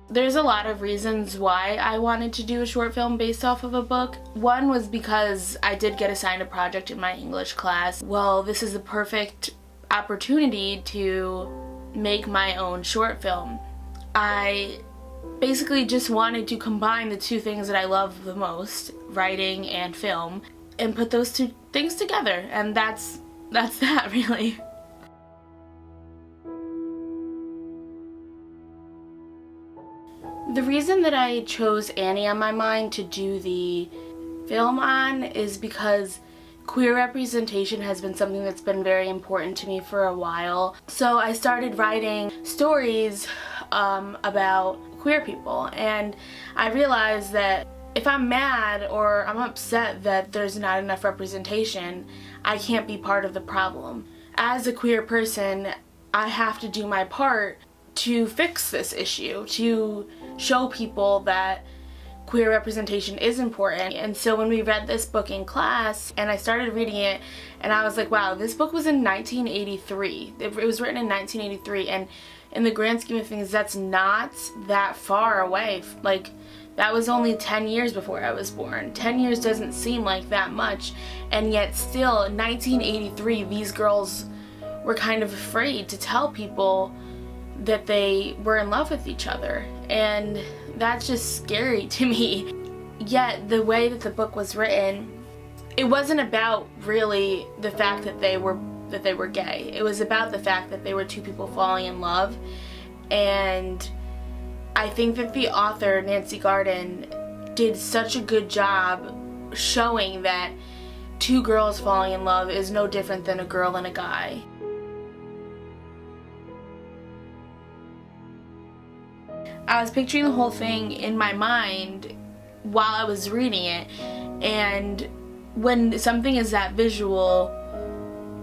There's a lot of reasons why I wanted to do a short film based off of a book. One was because I did get assigned a project in my English class. Well, this is the perfect opportunity to make my own short film. I basically just wanted to combine the two things that I love the most, writing and film, and put those two things together, and that's that really. The reason that I chose Annie on My Mind to do the film on is because queer representation has been something that's been very important to me for a while. So I started writing stories about queer people, and I realized that if I'm mad or I'm upset that there's not enough representation, I can't be part of the problem. As a queer person, I have to do my part to fix this issue, to show people that queer representation is important. And so when we read this book in class, and I started reading it, and I was like, wow, this book was in 1983. It was written in 1983, and in the grand scheme of things, that's not that far away. Like, that was only 10 years before I was born. 10 years doesn't seem like that much, and yet still, in 1983, these girls were kind of afraid to tell people that they were in love with each other, and that's just scary to me. Yet the way that the book was written, it wasn't about really the fact that they were gay. It was about the fact that they were two people falling in love, and I think that the author, Nancy Garden, did such a good job showing that two girls falling in love is no different than a girl and a guy. I was picturing the whole thing in my mind while I was reading it, and when something is that visual,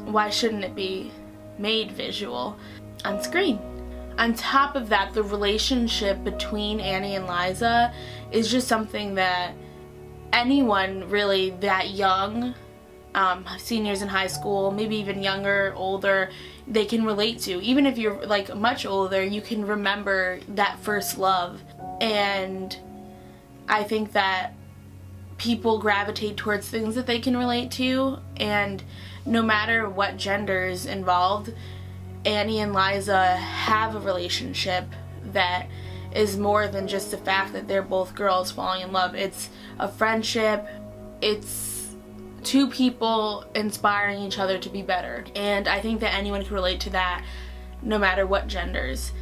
why shouldn't it be made visual on screen? On top of that, the relationship between Annie and Liza is just something that anyone really that young, seniors in high school, maybe even younger, older, they can relate to. Even if you're like much older, you can remember that first love. And I think that people gravitate towards things that they can relate to, and no matter what gender is involved, Annie and Liza have a relationship that is more than just the fact that they're both girls falling in love. It's a friendship. It's two people inspiring each other to be better. And I think that anyone can relate to that, no matter what genders.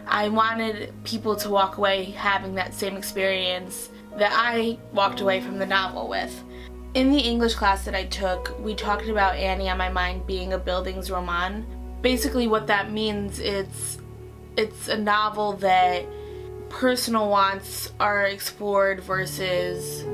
I wanted people to walk away having that same experience that I walked away from the novel with. In the English class that I took, we talked about Annie on My Mind being a Bildungsroman. Basically what that means, it's a novel that personal wants are explored versus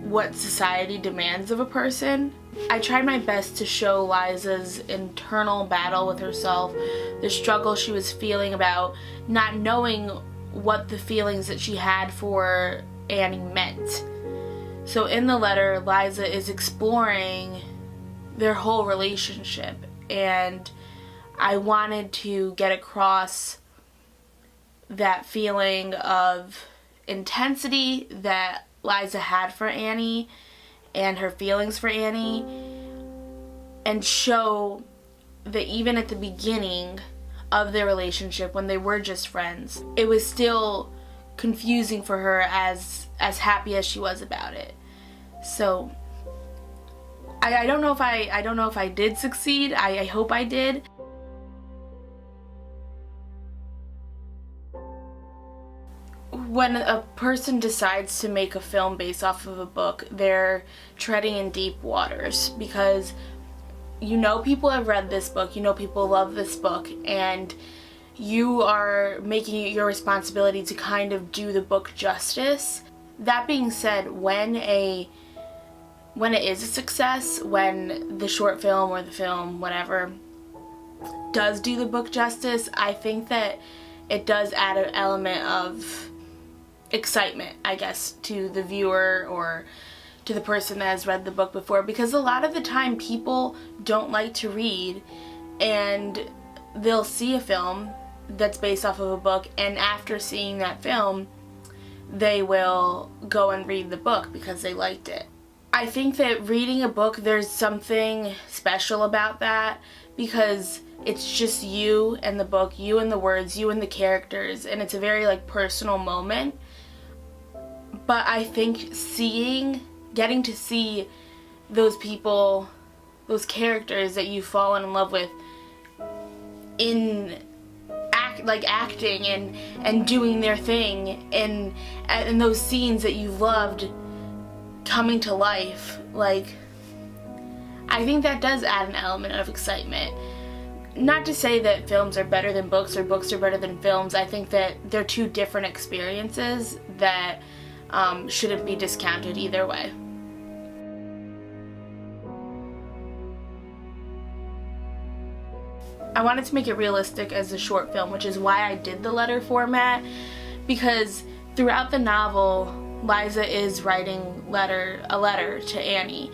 what society demands of a person. I tried my best to show Liza's internal battle with herself, the struggle she was feeling about not knowing what the feelings that she had for Annie meant. So in the letter, Liza is exploring their whole relationship, and I wanted to get across that feeling of intensity that Liza had for Annie and her feelings for Annie, and show that even at the beginning of their relationship, when they were just friends, it was still confusing for her as happy as she was about it. So I don't know if I did succeed. I hope I did. When a person decides to make a film based off of a book, they're treading in deep waters, because you know people have read this book, you know people love this book, and you are making it your responsibility to kind of do the book justice. That being said, when it is a success, when the short film or the film, whatever, does do the book justice, I think that it does add an element of excitement, I guess, to the viewer or to the person that has read the book before, because a lot of the time people don't like to read, and they'll see a film that's based off of a book, and after seeing that film, they will go and read the book because they liked it. I think that reading a book, there's something special about that because it's just you and the book, you and the words, you and the characters, and it's a very like personal moment. But I think getting to see those people, those characters that you've fallen in love with acting and doing their thing, and those scenes that you loved coming to life, like, I think that does add an element of excitement. Not to say that films are better than books or books are better than films. I think that they're two different experiences that shouldn't be discounted either way. I wanted to make it realistic as a short film, which is why I did the letter format, because throughout the novel, Liza is writing a letter to Annie,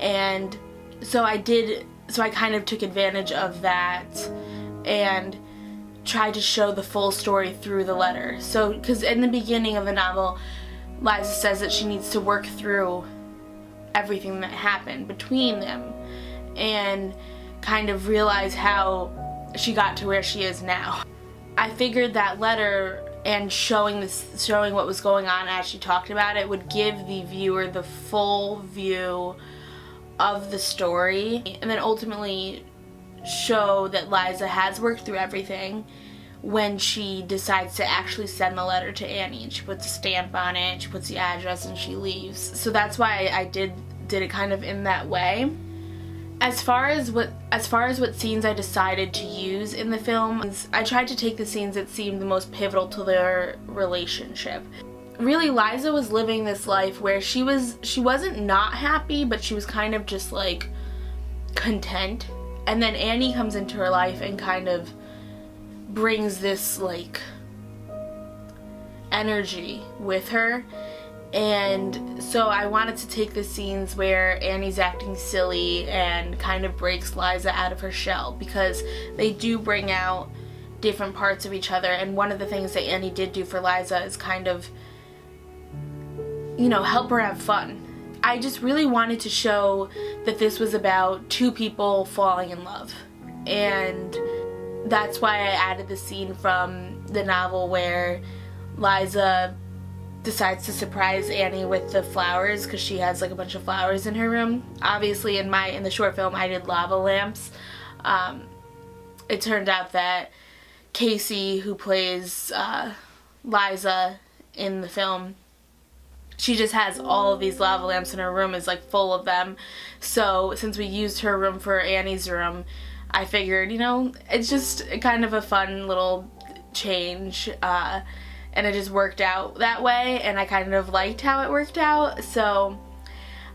and so I kind of took advantage of that and tried to show the full story through the letter. So, because in the beginning of the novel, Liza says that she needs to work through everything that happened between them and kind of realize how she got to where she is now. I figured that letter and showing what was going on as she talked about it would give the viewer the full view of the story, and then ultimately show that Liza has worked through everything when she decides to actually send the letter to Annie, and she puts a stamp on it, she puts the address, and she leaves. So that's why I did it kind of in that way. As far as what scenes I decided to use in the film, I tried to take the scenes that seemed the most pivotal to their relationship. Really, Liza was living this life where she wasn't not happy, but she was kind of just like content. And then Annie comes into her life and kind of brings this like energy with her. And so I wanted to take the scenes where Annie's acting silly and kind of breaks Liza out of her shell, because they do bring out different parts of each other. And one of the things that Annie did do for Liza is kind of, help her have fun. I just really wanted to show that this was about two people falling in love. And that's why I added the scene from the novel where Liza decides to surprise Annie with the flowers, because she has like a bunch of flowers in her room. Obviously in the short film I did lava lamps. It turned out that Casey, who plays Liza in the film, she just has all of these lava lamps in her room, is like full of them. So since we used her room for Annie's room, I figured, it's just kind of a fun little change, and it just worked out that way, and I kind of liked how it worked out. So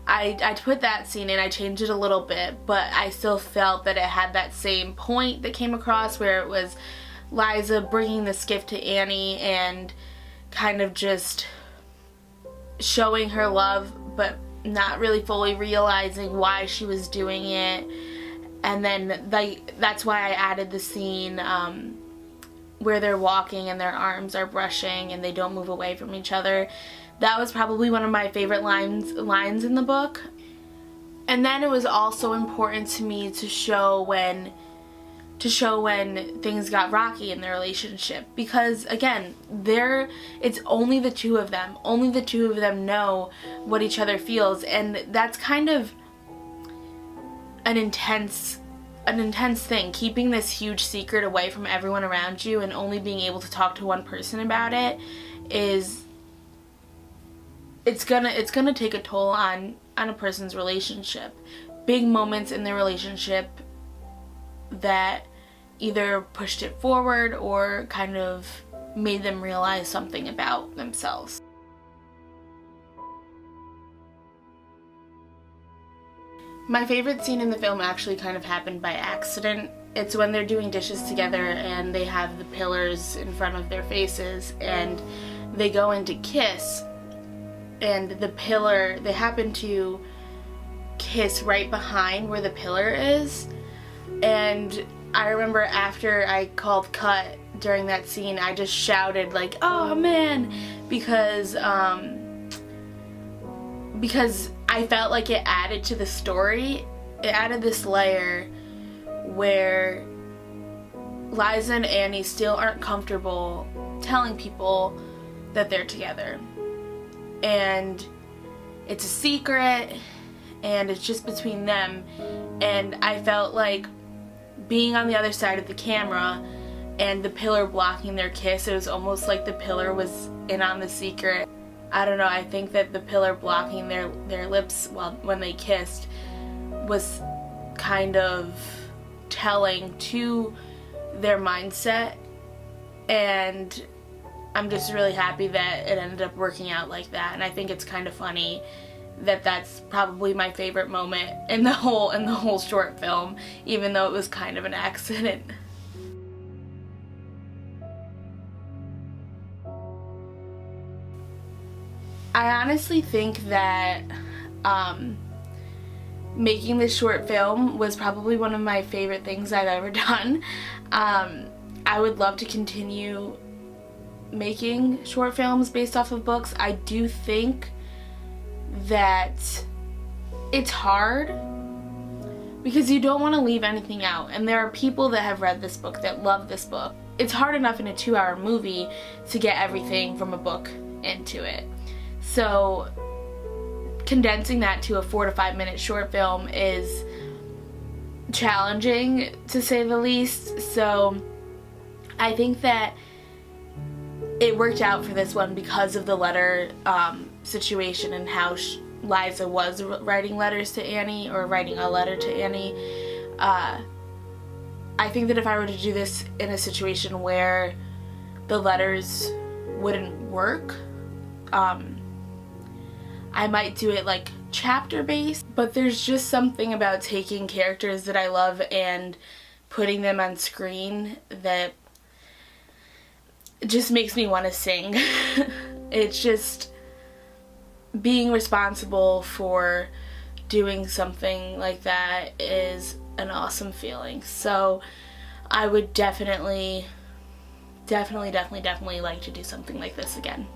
I put that scene in, I changed it a little bit, but I still felt that it had that same point that came across, where it was Liza bringing this gift to Annie and kind of just showing her love, but not really fully realizing why she was doing it. And then that's why I added the scene where they're walking and their arms are brushing and they don't move away from each other. That was probably one of my favorite lines in the book. And then it was also important to me to show when things got rocky in their relationship, because again, it's only the two of them. Only the two of them know what each other feels, and that's kind of an intense thing, keeping this huge secret away from everyone around you and only being able to talk to one person about it it's gonna take a toll on a person's relationship. Big moments in their relationship that either pushed it forward or kind of made them realize something about themselves. My favorite scene in the film actually kind of happened by accident. It's when they're doing dishes together and they have the pillars in front of their faces and they go in to kiss, and they happen to kiss right behind where the pillar is, and I remember after I called cut during that scene, I just shouted like, "Oh man," because I felt like it added to the story. It added this layer where Liza and Annie still aren't comfortable telling people that they're together. And it's a secret, and it's just between them. And I felt like being on the other side of the camera and the pillar blocking their kiss, it was almost like the pillar was in on the secret. I don't know, I think that the pillar blocking their lips when they kissed was kind of telling to their mindset, and I'm just really happy that it ended up working out like that. And I think it's kind of funny that that's probably my favorite moment in the whole short film, even though it was kind of an accident. I honestly think that making this short film was probably one of my favorite things I've ever done. I would love to continue making short films based off of books. I do think that it's hard because you don't want to leave anything out, and there are people that have read this book that love this book. It's hard enough in a 2-hour movie to get everything from a book into it. So condensing that to a 4 to 5 minute short film is challenging, to say the least. So I think that it worked out for this one because of the letter situation and how Liza was writing letters to Annie, or writing a letter to Annie. I think that if I were to do this in a situation where the letters wouldn't work, I might do it like chapter based, but there's just something about taking characters that I love and putting them on screen that just makes me want to sing. It's just being responsible for doing something like that is an awesome feeling. So I would definitely like to do something like this again.